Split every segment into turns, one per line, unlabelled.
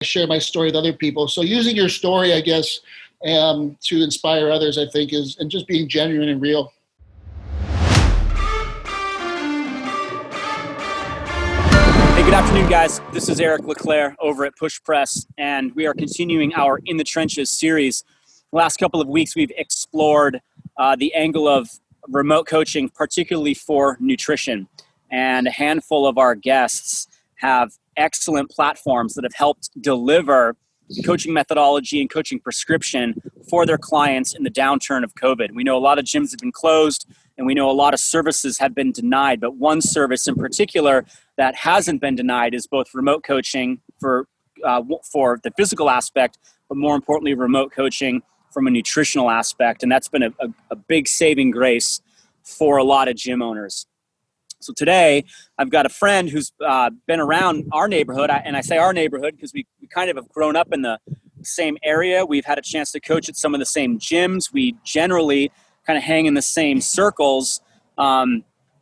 share my story with other people. So using your story, I guess, to inspire others, I think and just being genuine and real.
Hey, good afternoon, guys. This is Eric LeClaire over at Push Press, and we are continuing our In the Trenches series. The last couple of weeks, we've explored the angle of remote coaching, particularly for nutrition. And a handful of our guests have excellent platforms that have helped deliver coaching methodology and coaching prescription for their clients in the downturn of COVID. We know a lot of gyms have been closed, and we know a lot of services have been denied, but one service in particular that hasn't been denied is both remote coaching for the physical aspect, but more importantly, remote coaching from a nutritional aspect. And that's been a big saving grace for a lot of gym owners. So today, I've got a friend who's been around our neighborhood, and I say our neighborhood because we kind of have grown up in the same area. We've had a chance to coach at some of the same gyms. We generally kind of hang in the same circles,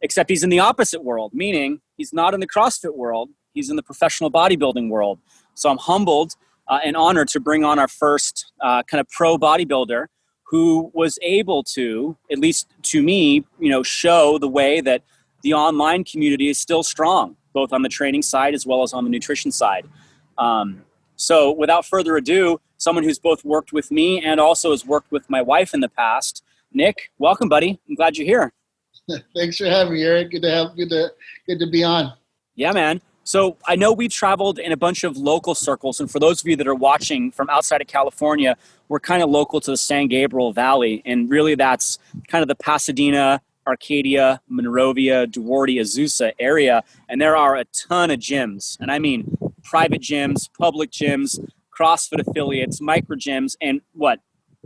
except he's in the opposite world, meaning he's not in the CrossFit world. He's in the professional bodybuilding world. So I'm humbled and honored to bring on our first kind of pro bodybuilder who was able to, at least to me, show the way that the online community is still strong, both on the training side as well as on the nutrition side. So without further ado, someone who's both worked with me and also has worked with my wife in the past, Nick, welcome, buddy. I'm glad you're here.
Thanks for having me, Eric. Good to be on.
Yeah, man. So I know we traveled in a bunch of local circles, and for those of you that are watching from outside of California, we're kind of local to the San Gabriel Valley, and really that's kind of the Pasadena, Arcadia, Monrovia, Duarte, Azusa area, and there are a ton of gyms, and I mean private gyms, public gyms, CrossFit affiliates, micro gyms, and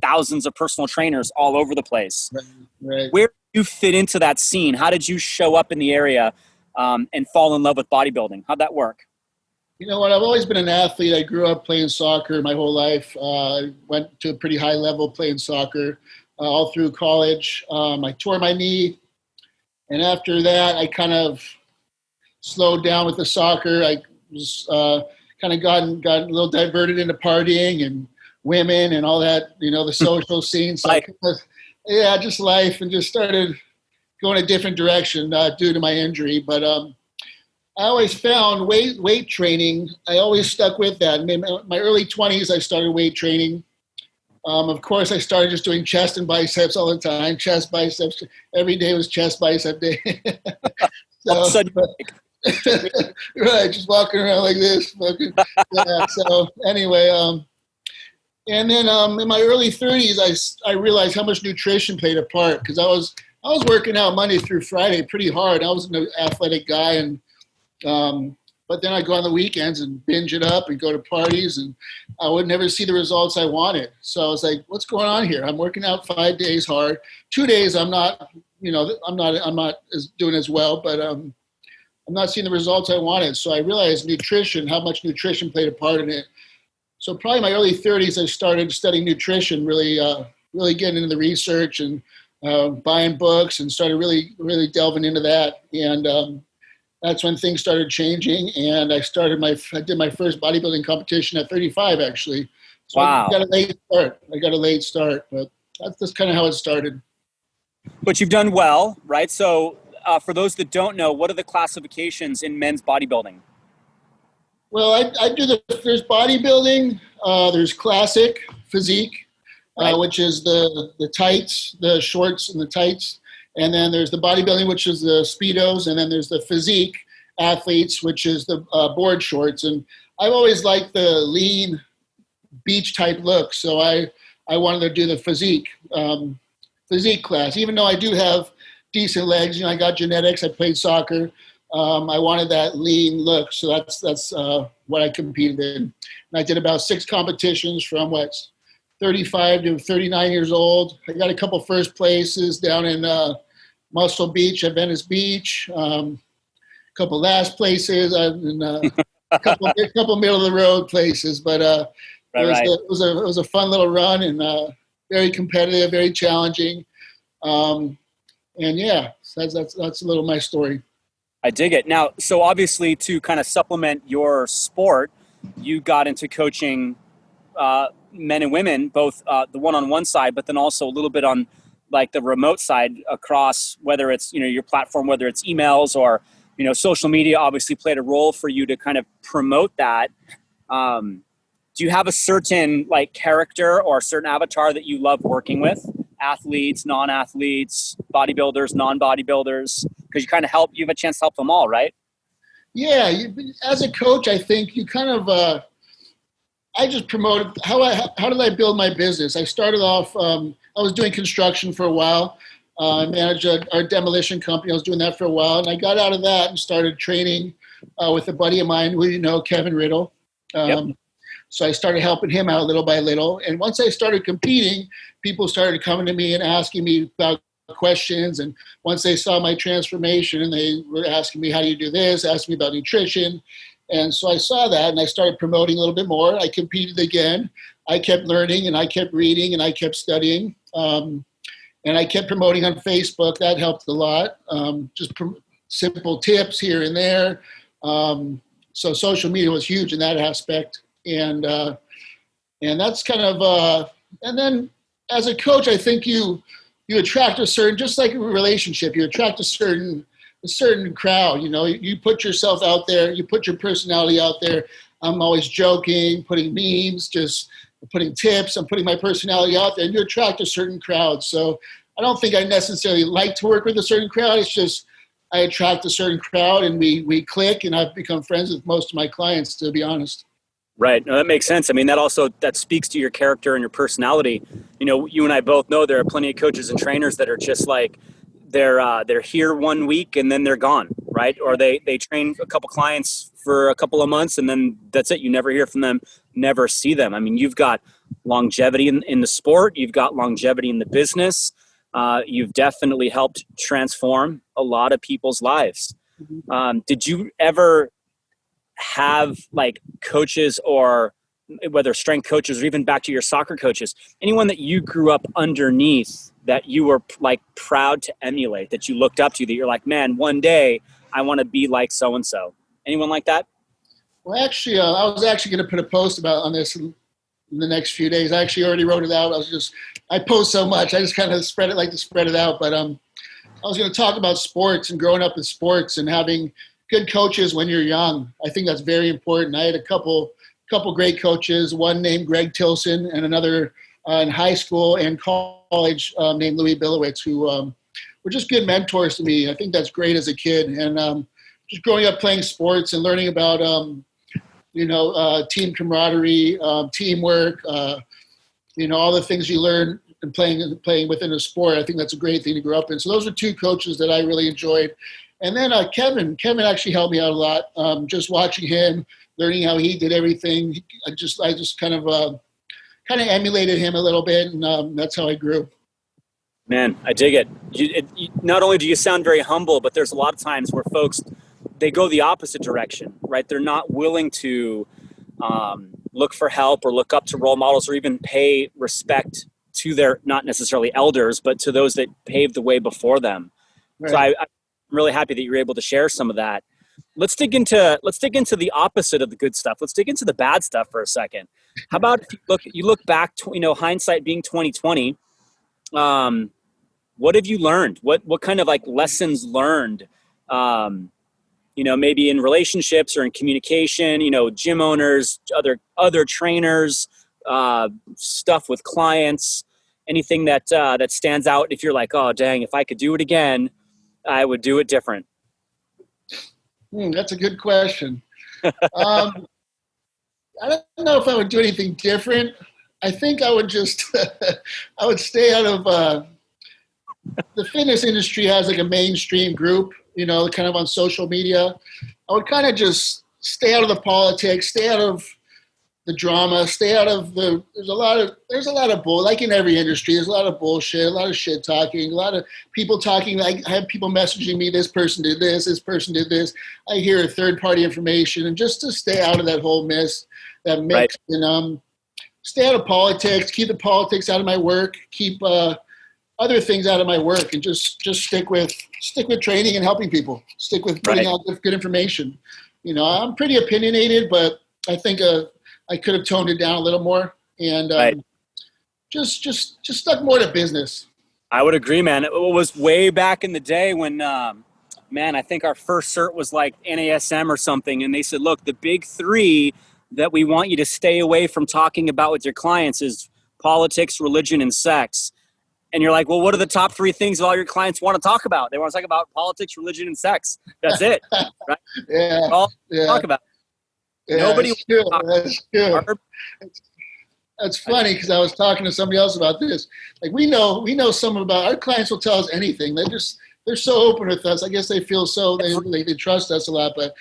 thousands of personal trainers all over the place.
Right.
Where do you fit into that scene? How did you show up in the area and fall in love with bodybuilding? How'd that work?
You know what? I've always been an athlete. I grew up playing soccer my whole life. I went to a pretty high level playing soccer all through college. I tore my knee, and after that, I kind of slowed down with the soccer. I was kind of got a little diverted into partying and women and all that, the social scene. So just life, and just started going a different direction due to my injury. But I always found weight training. I always stuck with that. In my early 20s, I started weight training. Of course, I started just doing chest and biceps all the time. Chest, biceps. Every day was chest, bicep day. Right, just walking around like this. Yeah, so anyway, and then in my early 30s, I realized how much nutrition played a part, because I was working out Monday through Friday pretty hard. I was an athletic guy, and but then I'd go on the weekends and binge it up and go to parties, and I would never see the results I wanted. So I was like, what's going on here? I'm working out 5 days hard. 2 days I'm not doing as well, but I'm not seeing the results I wanted. So I realized how much nutrition played a part in it. So probably in my early 30s, I started studying nutrition, really getting into the research and buying books, and started really delving into that. And that's when things started changing, and I did my first bodybuilding competition at 35, actually. So
wow.
I got a late start, but that's kind of how it started.
But you've done well, right? So for those that don't know, what are the classifications in men's bodybuilding?
Well, there's bodybuilding, there's classic, physique, right, which is the tights, the shorts and the tights. And then there's the bodybuilding, which is the Speedos. And then there's the physique athletes, which is the board shorts. And I've always liked the lean beach type look. So I wanted to do the physique class, even though I do have decent legs. I got genetics. I played soccer. I wanted that lean look. So that's what I competed in. And I did about 6 competitions from 35 to 39 years old. I got a couple first places down in Muscle Beach at Venice Beach. A couple last places, and a couple middle of the road places. But it was a fun little run, and very competitive, very challenging. And yeah, that's a little my story.
I dig it. Now, so obviously to kind of supplement your sport, you got into coaching men and women, both the one-on-one side, but then also a little bit on like the remote side across, whether it's, your platform, whether it's emails or, social media obviously played a role for you to kind of promote that. Do you have a certain like character or a certain avatar that you love working with? Athletes, non-athletes, bodybuilders, non-bodybuilders? Because you have a chance to help them all, right?
Yeah, as a coach, I think you kind of, I just promoted, how did I build my business? I started off, I was doing construction for a while. I managed our demolition company. I was doing that for a while. And I got out of that and started training with a buddy of mine who you know, Kevin Riddle.
Yep.
So I started helping him out little by little. And once I started competing, people started coming to me and asking me about questions. And once they saw my transformation, and they were asking me, how do you do this? Asking me about nutrition. And so I saw that and I started promoting a little bit more. I competed again. I kept learning and I kept reading and I kept studying. And I kept promoting on Facebook. That helped a lot. Just simple tips here and there. So social media was huge in that aspect. And that's kind of, and then as a coach, I think you attract a certain, just like a relationship, you attract a certain crowd. You put yourself out there, you put your personality out there. I'm always joking, putting memes, just putting tips. I'm putting my personality out there, and you attract a certain crowd. So I don't think I necessarily like to work with a certain crowd. It's just I attract a certain crowd, and we click, and I've become friends with most of my clients, to be honest.
Right. No, that makes sense. I mean, that speaks to your character and your personality. You and I both know there are plenty of coaches and trainers that are just like, they're here 1 week and then they're gone, right? Or they train a couple clients for a couple of months and then that's it. You never hear from them, never see them. I mean, you've got longevity in the sport. You've got longevity in the business. You've definitely helped transform a lot of people's lives. Did you ever have like coaches, or whether strength coaches or even back to your soccer coaches, anyone that you grew up underneath that you were like proud to emulate, that you looked up to, that you're like, man, one day I want to be like so-and-so? Anyone like that?
Well, actually, I was actually going to put a post on this in the next few days. I actually already wrote it out. I post so much. I just kind of like to spread it out. But I was going to talk about sports and growing up in sports and having good coaches when you're young. I think that's very important. I had a couple great coaches, one named Greg Tilson and another in high school and college named Louis Bilowitz, who were just good mentors to me. I think that's great as a kid. And just growing up playing sports and learning about, team camaraderie, teamwork, all the things you learn in playing within a sport. I think that's a great thing to grow up in. So those are two coaches that I really enjoyed. And then Kevin actually helped me out a lot. Just watching him, learning how he did everything. I just kind of emulated him a little bit, and that's how I grew.
Man, I dig it. Not only do you sound very humble, but there's a lot of times where folks, they go the opposite direction, right? They're not willing to look for help or look up to role models or even pay respect to their, not necessarily elders, but to those that paved the way before them. Right. So I'm really happy that you're able to share some of that. Let's dig into the opposite of the good stuff. Let's dig into the bad stuff for a second. How about if you look back, hindsight being 2020, what have you learned? What kind of like lessons learned, maybe in relationships or in communication, gym owners, other trainers, stuff with clients, anything that stands out? If you're like, oh, dang, if I could do it again, I would do it different.
That's a good question. I don't know if I would do anything different. I think I would just, I would stay out of, the fitness industry has like a mainstream group, kind of on social media. I would kind of just stay out of the politics, stay out of the drama, stay out of there's a lot of bull, like in every industry, there's a lot of bullshit, a lot of shit talking, a lot of people talking. Like, I have people messaging me, this person did this person did this. I hear third party information, and just to stay out of that whole mix, right. And stay out of politics, keep the politics out of my work, keep other things out of my work, and just stick with training and helping people, stick with putting out good information. I'm pretty opinionated, but I think I could have toned it down a little more and
Right.
just stuck more to business.
I would agree, man. It was way back in the day when, man, I think our first cert was like NASM or something. And they said, look, the big three that we want you to stay away from talking about with your clients is politics, religion, and sex. And you're like, well, what are the top three things that all your clients want to talk about? They want to talk about politics, religion, and sex. That's it. Right?
Yeah.
All
Yeah.
talk about.
Yeah,
Nobody
that's true. That's true.
Our-
That's funny because I was talking to somebody else about this. Like we know something about our clients will tell us anything. They're so open with us. I guess they feel so they trust us a lot. But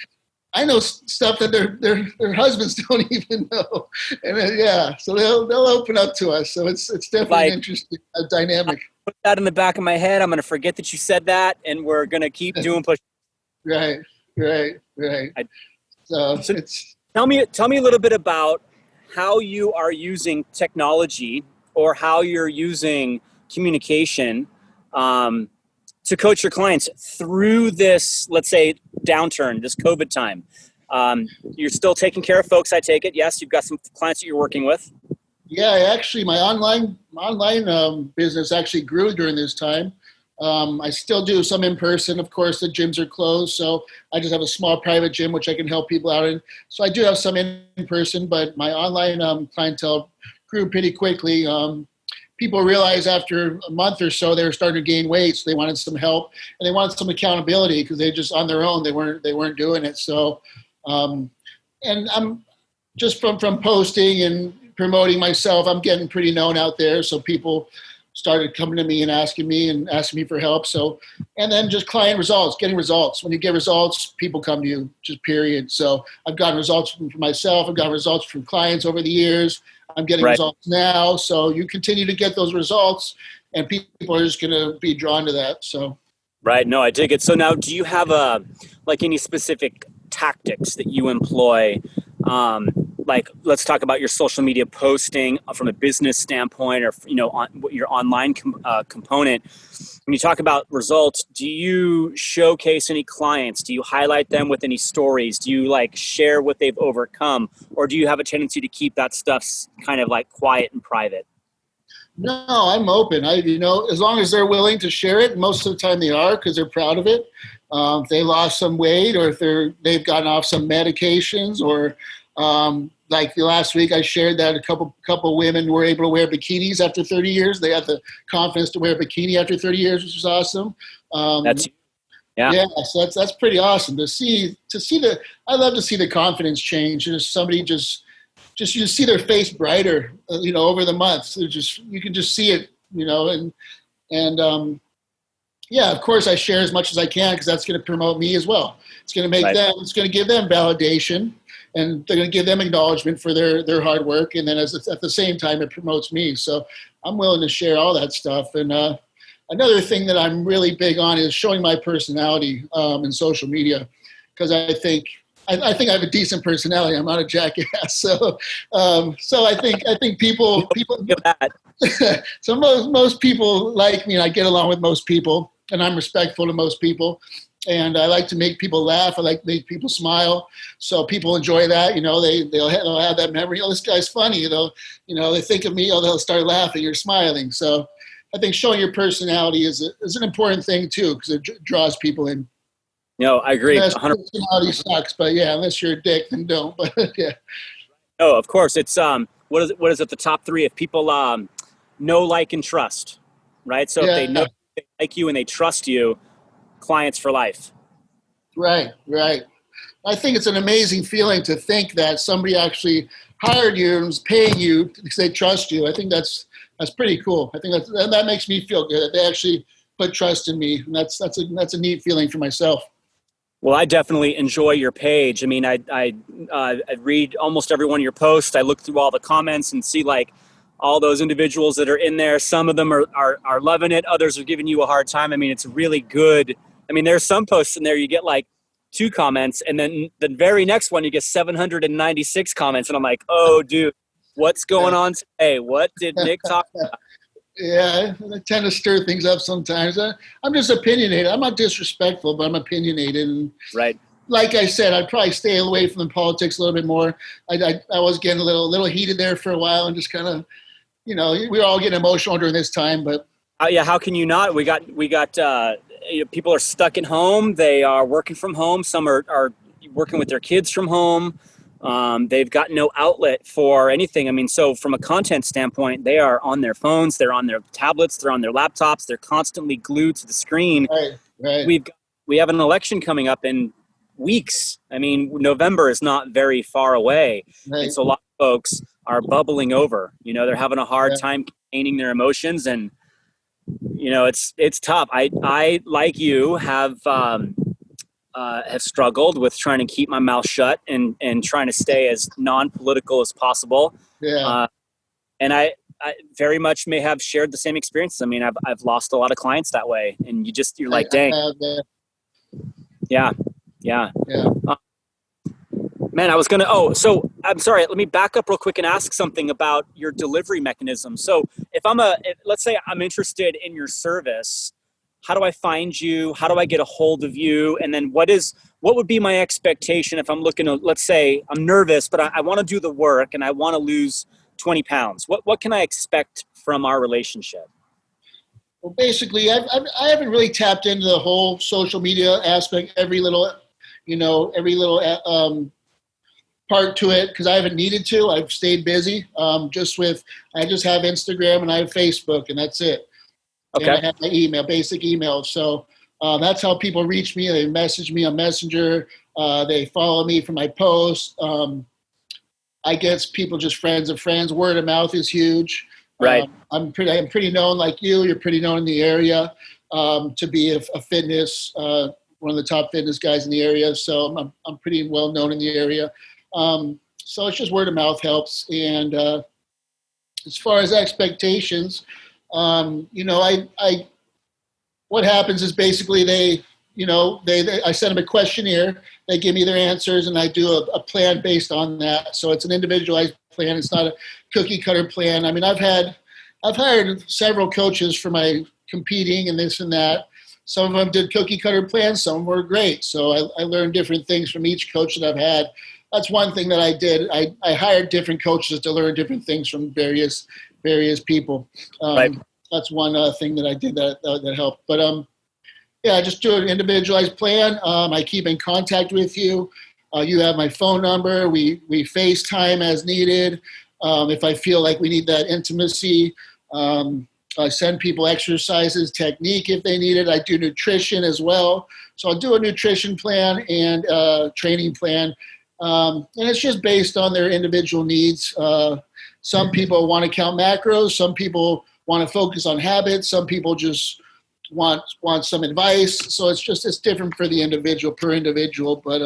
I know stuff that their husbands don't even know. And yeah, so they'll open up to us. So it's definitely
Like,
an interesting dynamic.
put that in the back of my head. I'm going to forget that you said that, and we're going to keep doing push.
Right. So it's
Tell me a little bit about how you are using technology or how you're using communication to coach your clients through this, let's say, downturn, this COVID time. You're still taking care of folks, I take it. Yes, you've got some clients that you're working with.
Yeah, actually, my online business actually grew during this time. I still do some in person. Of course, the gyms are closed, so I just have a small private gym which I can help people out in. So I do have some in person, but my online clientele grew pretty quickly. People realized after a month or so they were starting to gain weight, so they wanted some help and they wanted some accountability because they just on their own they weren't doing it. So, and I'm just from posting and promoting myself, I'm getting pretty known out there. So people started coming to me and asking me for help. So, and then just client results, getting results. When you get results, people come to you, just period. So I've gotten results from myself. I've gotten results from clients over the years. I'm getting results now. So you continue to get those results and people are just going to be drawn to that. So.
Right. No, I dig it. So now do you have any specific tactics that you employ? Like, let's talk about your social media posting from a business standpoint, or your online component. When you talk about results, do you showcase any clients? Do you highlight them with any stories? Do you share what they've overcome, or do you have a tendency to keep that stuff kind of quiet and private?
No, I'm open. As long as they're willing to share it, most of the time they are because they're proud of it. If they lost some weight, or if they've gotten off some medications, or like the last week, I shared that a couple women were able to wear bikinis after 30 years. They had the confidence to wear a bikini after 30 years, which is awesome. Yeah. So that's pretty awesome to see. I love to see the confidence change. Just somebody just you see their face brighter, over the months. You can just see it, and yeah, of course I share as much as I can because that's going to promote me as well. It's going to make them. It's going to give them validation. And they're going to give them acknowledgement for their hard work. And then at the same time, it promotes me. So I'm willing to share all that stuff. And another thing that I'm really big on is showing my personality in social media, because I think I have a decent personality. I'm not a jackass. So I think people so most people like me, and I get along with most people, and I'm respectful to most people. And I like to make people laugh. I like to make people smile. So people enjoy that. They'll have that memory. Oh, this guy's funny. They think of me. They'll start laughing. You're smiling. So I think showing your personality is an important thing too, because it draws people in.
No, I agree.
100%. Personality sucks, but yeah, unless you're a dick, then don't. But yeah.
No, of course. It's what is it? The top three? If people know, like, and trust, right? So if they know, they like you, and they trust you, clients for life. Right.
I think it's an amazing feeling to think that somebody actually hired you and was paying you because they trust you. I think that's pretty cool. I think that makes me feel good. They actually put trust in me, and that's a neat feeling for myself.
Well, I definitely enjoy your page. I mean, I read almost every one of your posts. I look through all the comments and see all those individuals that are in there. Some of them are loving it. Others are giving you a hard time. I mean, it's really good. I mean, there's some posts in there you get 2 comments, and then the very next one you get 796 comments, and I'm like, oh, dude, what's going on today? What did Nick talk about?
Yeah, I tend to stir things up sometimes. I'm just opinionated. I'm not disrespectful, but I'm opinionated. And,
right.
like I said, I'd probably stay away from the politics a little bit more. I was getting a little heated there for a while, and just kind of, we were all getting emotional during this time. But
yeah, how can you not? We got people are stuck at home. They are working from home. Some are working with their kids from home. They've got no outlet for anything. I mean, so from a content standpoint, they are on their phones, they're on their tablets, they're on their laptops, they're constantly glued to the screen.
Right.
We have an election coming up in weeks. I mean, November is not very far away.
Right.
And so a lot of folks are bubbling over. They're having a hard time containing their emotions, and it's tough. I like you have struggled with trying to keep my mouth shut and trying to stay as non-political as possible.
Yeah.
And I very much may have shared the same experiences. I mean, I've lost a lot of clients that way, and you're like, dang. Yeah. Man, I was going to, so I'm sorry. Let me back up real quick and ask something about your delivery mechanism. So let's say I'm interested in your service, how do I find you? How do I get a hold of you? And then what would be my expectation if I'm looking to, let's say I'm nervous, but I want to do the work and I want to lose 20 pounds. What can I expect from our relationship?
Well, basically, I haven't really tapped into the whole social media aspect, every little part to it, because I haven't needed to. I've stayed busy. I just have Instagram and I have Facebook, and that's it. Okay. And I have my basic email. So that's how people reach me. They message me on Messenger. They follow me for my posts. I guess people just friends of friends. Word of mouth is huge.
Right.
I'm pretty known like you. You're pretty known in the area to be a fitness, one of the top fitness guys in the area. So I'm pretty well known in the area. So it's just word of mouth helps. And as far as expectations, what happens is basically I send them a questionnaire, they give me their answers, and I do a plan based on that. So it's an individualized plan. It's not a cookie cutter plan. I mean, I've hired several coaches for my competing and this and that. Some of them did cookie cutter plans. Some were great. So I learned different things from each coach that I've had. That's one thing that I did. I hired different coaches to learn different things from various people.
Right.
That's one thing that I did that helped. But I just do an individualized plan. I keep in contact with you. You have my phone number. We FaceTime as needed. If I feel like we need that intimacy, I send people exercises, technique if they need it. I do nutrition as well. So I'll do a nutrition plan and training plan. And it's just based on their individual needs. Some people want to count macros. Some people want to focus on habits. Some people just want some advice. So it's different for the individual, per individual. But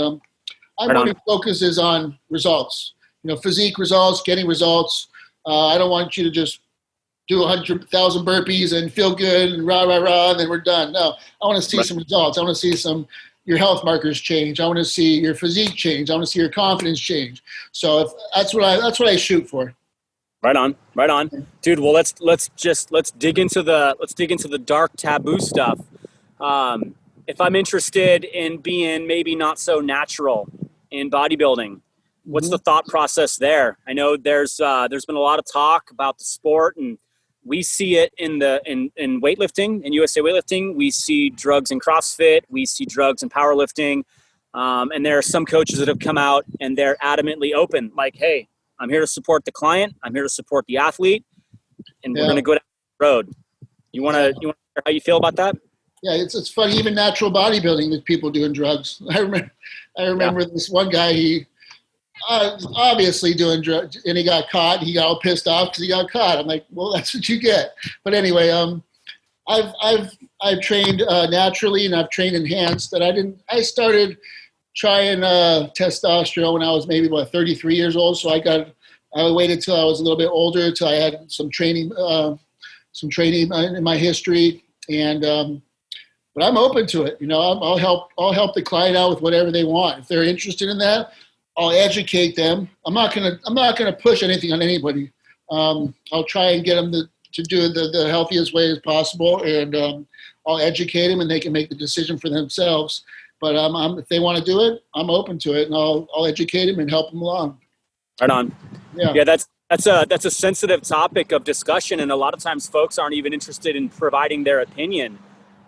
my main focus is on results. Physique results, getting results. I don't want you to just do 100,000 burpees and feel good and rah, rah, rah, and then we're done. No, I want to see some results. I want to see your health markers change. I want to see your physique change. I want to see your confidence change. So that's what I shoot for.
Right on, dude. Well, let's dig into the dark taboo stuff. If I'm interested in being maybe not so natural in bodybuilding, what's the thought process there? I know there's been a lot of talk about the sport, and we see it in weightlifting, in USA weightlifting. We see drugs in CrossFit. We see drugs in powerlifting. And there are some coaches that have come out and they're adamantly open, like, hey, I'm here to support the client. I'm here to support the athlete, and we're going to go down the road. You want to hear how you feel about that?
Yeah, it's funny. Even natural bodybuilding, there's people doing drugs. I remember this one guy. He obviously doing drugs, and he got caught. He got all pissed off because he got caught. I'm like, well, that's what you get. But anyway, I've trained naturally, and I've trained enhanced. And I started trying testosterone when I was maybe 33 years old. So I waited till I was a little bit older, till I had some training in my history. And but I'm open to it. I'll help the client out with whatever they want. If they're interested in that, I'll educate them. I'm not gonna push anything on anybody. I'll try and get them to do it the healthiest way as possible, and I'll educate them, and they can make the decision for themselves. But if they want to do it, I'm open to it, and I'll educate them and help them along.
Right on.
Yeah.
Yeah, that's a sensitive topic of discussion, and a lot of times folks aren't even interested in providing their opinion.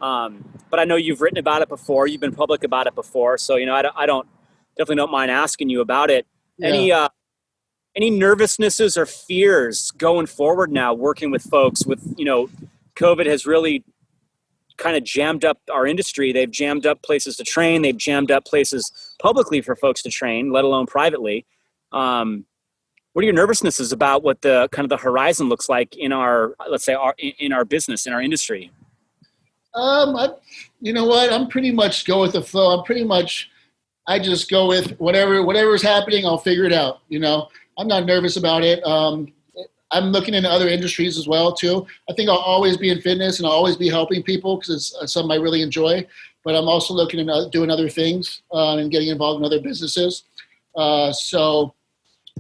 But I know you've written about it before. You've been public about it before, so I definitely don't mind asking you about it.
Yeah.
Any nervousnesses or fears going forward now, working with folks with COVID has really kind of jammed up our industry. They've jammed up places to train. They've jammed up places publicly for folks to train, let alone privately. What are your nervousnesses about what the kind of the horizon looks like in our, let's say, in our business, in our industry?
You know what? I'm pretty much go with the flow. I just go with whatever's happening. I'll figure it out. I'm not nervous about it. I'm looking into other industries as well too. I think I'll always be in fitness and I'll always be helping people because it's something I really enjoy. But I'm also looking at doing other things and getting involved in other businesses. But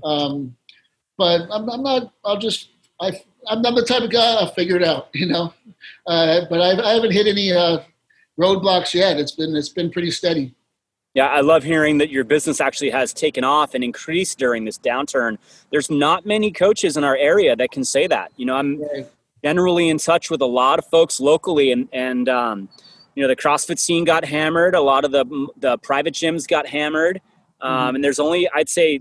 I'm not. I'm not the type of guy. I'll figure it out. But I haven't hit any roadblocks yet. It's been pretty steady.
Yeah, I love hearing that your business actually has taken off and increased during this downturn. There's not many coaches in our area that can say that. I'm generally in touch with a lot of folks locally, and the CrossFit scene got hammered. A lot of the private gyms got hammered, and there's only, I'd say,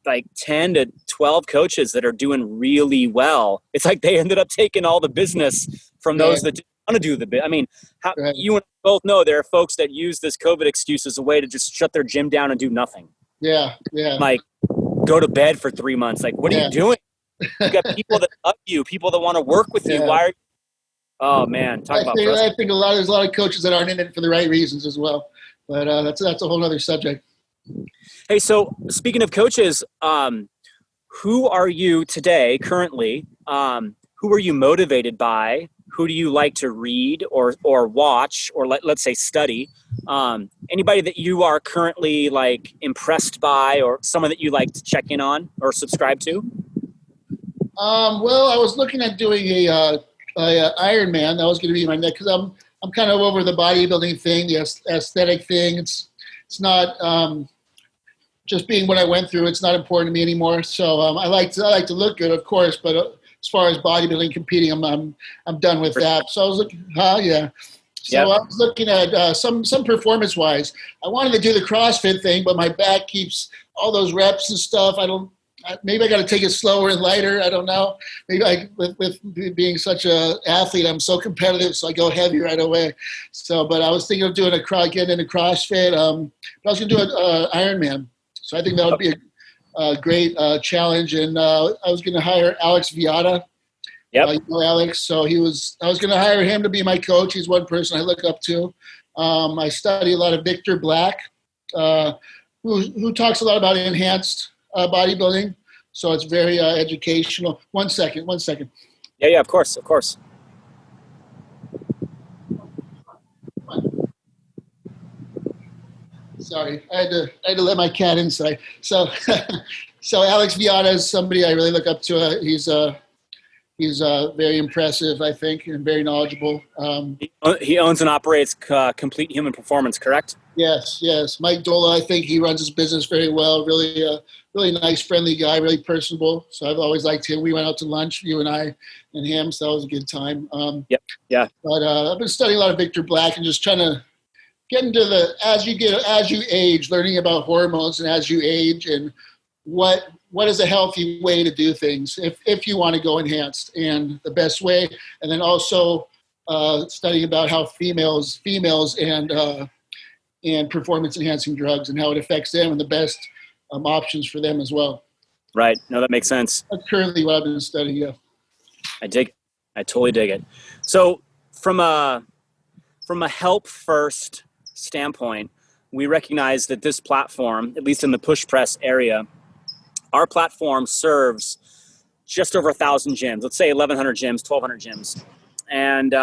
like 10 to 12 coaches that are doing really well. It's like they ended up taking all the business from those that didn't want to do the bit. I mean, you and I both know there are folks that use this COVID excuse as a way to just shut their gym down and do nothing.
Yeah.
Like, go to bed for 3 months. Like, what are you doing? You got people that love you, people that want to work with you. Why are you? Oh man, I think
there's a lot of coaches that aren't in it for the right reasons as well. But that's a whole other subject.
Hey, so speaking of coaches, who are you today, currently? Who are you motivated by? Who do you like to read or watch or let's say study? Anybody that you are currently like impressed by, or someone that you like to check in on or subscribe to?
Well, I was looking at doing a Ironman. That was going to be my next, because I'm kind of over the bodybuilding thing, the aesthetic thing. It's not just being what I went through. It's not important to me anymore. So I like to look good, of course, but as far as bodybuilding, competing, I'm done with that. So I was looking, yeah. So I was looking at some performance wise. I wanted to do the CrossFit thing, but my back keeps all those reps and stuff. Maybe I got to take it slower and lighter. I don't know. Maybe with being such a athlete, I'm so competitive, so I go heavy right away. So, but I was thinking of doing getting into CrossFit. But I was going to do an Ironman. So I think that would be a great challenge. And I was going to hire Alex Viada.
Yep.
Alex. So I was going to hire him to be my coach. He's one person I look up to. I study a lot of Victor Black, who talks a lot about enhanced bodybuilding. So it's very educational. One second.
Yeah, of course.
Sorry, I had to let my cat inside. So, so Alex Viada is somebody I really look up to. He's very impressive, I think, and very knowledgeable.
He owns and operates Complete Human Performance, correct?
Yes. Mike Dola, I think he runs his business very well. Really nice, friendly guy, really personable. So I've always liked him. We went out to lunch, you and I and him, so that was a good time.
Yeah.
But I've been studying a lot of Victor Black and just trying to get into as you age, learning about hormones and as you age and what is a healthy way to do things if you want to go enhanced and the best way. And then also studying about how females and performance enhancing drugs and how it affects them and the best options for them as well.
Right. No, that makes sense.
That's currently what I've been studying. Yeah.
I totally dig it. So from a help first standpoint, we recognize that this platform, at least in the push press area, our platform serves just over 1,000 gyms. Let's say 1,100 gyms, 1,200 gyms. And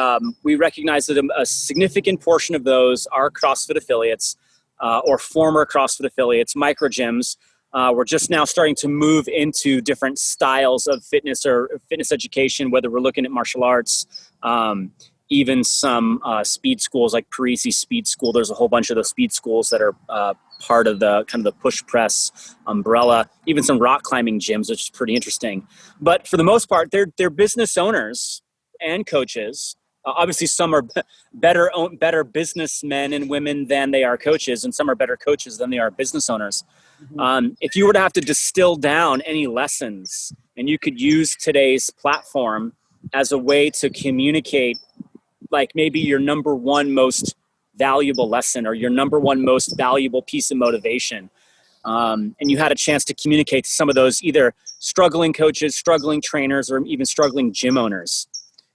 we recognize that a significant portion of those are CrossFit affiliates or former CrossFit affiliates, micro gyms. We're just now starting to move into different styles of fitness or fitness education, whether we're looking at martial arts, even some speed schools like Parisi Speed School. There's a whole bunch of those speed schools that are part of the kind of the push press umbrella, even some rock climbing gyms, which is pretty interesting. But for the most part, they're business owners and coaches. Obviously, some are better businessmen and women than they are coaches, and some are better coaches than they are business owners. If you were to have to distill down any lessons, and you could use today's platform as a way to communicate, like maybe your number one most valuable lesson or your number one most valuable piece of motivation, and you had a chance to communicate to some of those either struggling coaches, struggling trainers, or even struggling gym owners,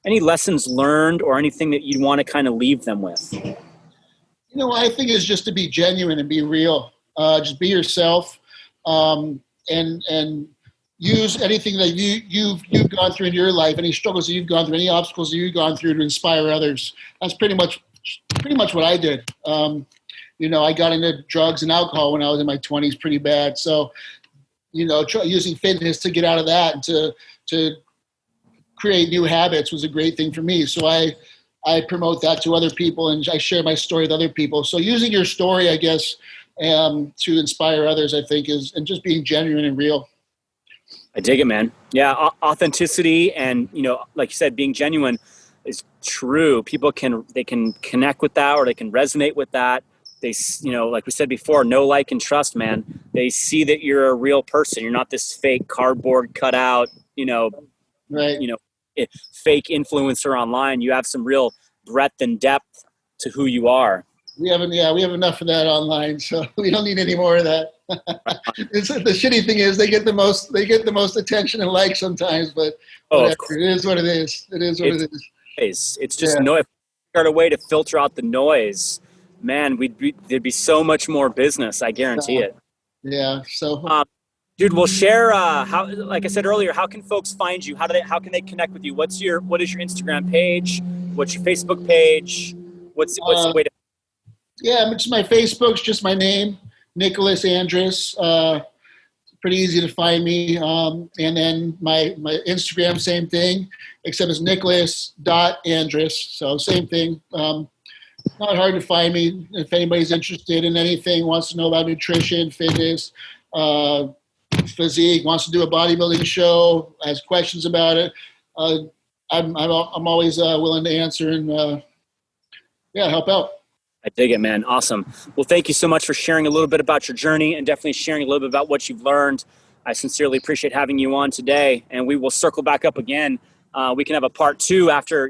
any lessons learned or anything that you'd want to kind of leave them with?
I think is just to be genuine and be real. Just be yourself, and use anything that you've gone through in your life, any struggles that you've gone through, any obstacles that you've gone through to inspire others. That's pretty much what I did. I got into drugs and alcohol when I was in my 20s pretty bad. So, using fitness to get out of that and to create new habits was a great thing for me. So I promote that to other people, and I share my story with other people. So using your story, I guess, to inspire others, I think and just being genuine and real.
I dig it, man. Yeah. Authenticity and, like you said, being genuine is true. People can connect with that, or they can resonate with that. They, like we said before, know, like, and trust, man. They see that you're a real person. You're not this fake cardboard cutout,
right.
Fake influencer online. You have some real breadth and depth to who you are.
We have enough of that online, so we don't need any more of that. The shitty thing is they get the most attention and likes sometimes, but whatever. It is what it is. It is what it is.
It's just if we figured a way to filter out the noise, man, there'd be so much more business. I guarantee it.
Yeah. So.
Dude, we'll share. How, like I said earlier, how can folks find you? How can they connect with you? What is your Instagram page? What's your Facebook page? What's the way to?
Yeah, it's my Facebook's just my name, Nicholas Andrus. Pretty easy to find me. And then my Instagram, same thing, except it's Nicholas.Andrus. So same thing. Not hard to find me. If anybody's interested in anything, wants to know about nutrition, fitness, physique, wants to do a bodybuilding show, has questions about it, I'm always willing to answer and help out.
I dig it, man. Awesome. Well, thank you so much for sharing a little bit about your journey and definitely sharing a little bit about what you've learned. I sincerely appreciate having you on today, and we will circle back up again. We can have a part 2 after,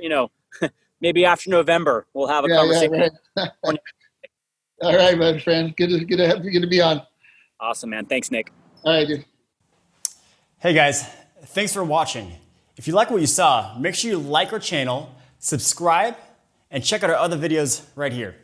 maybe after November. We'll have a conversation.
Yeah, right. All right, my friend. Good to be on.
Awesome, man. Thanks, Nick.
All right, dude.
Hey guys, thanks for watching. If you like what you saw, make sure you like our channel, subscribe, and check out our other videos right here.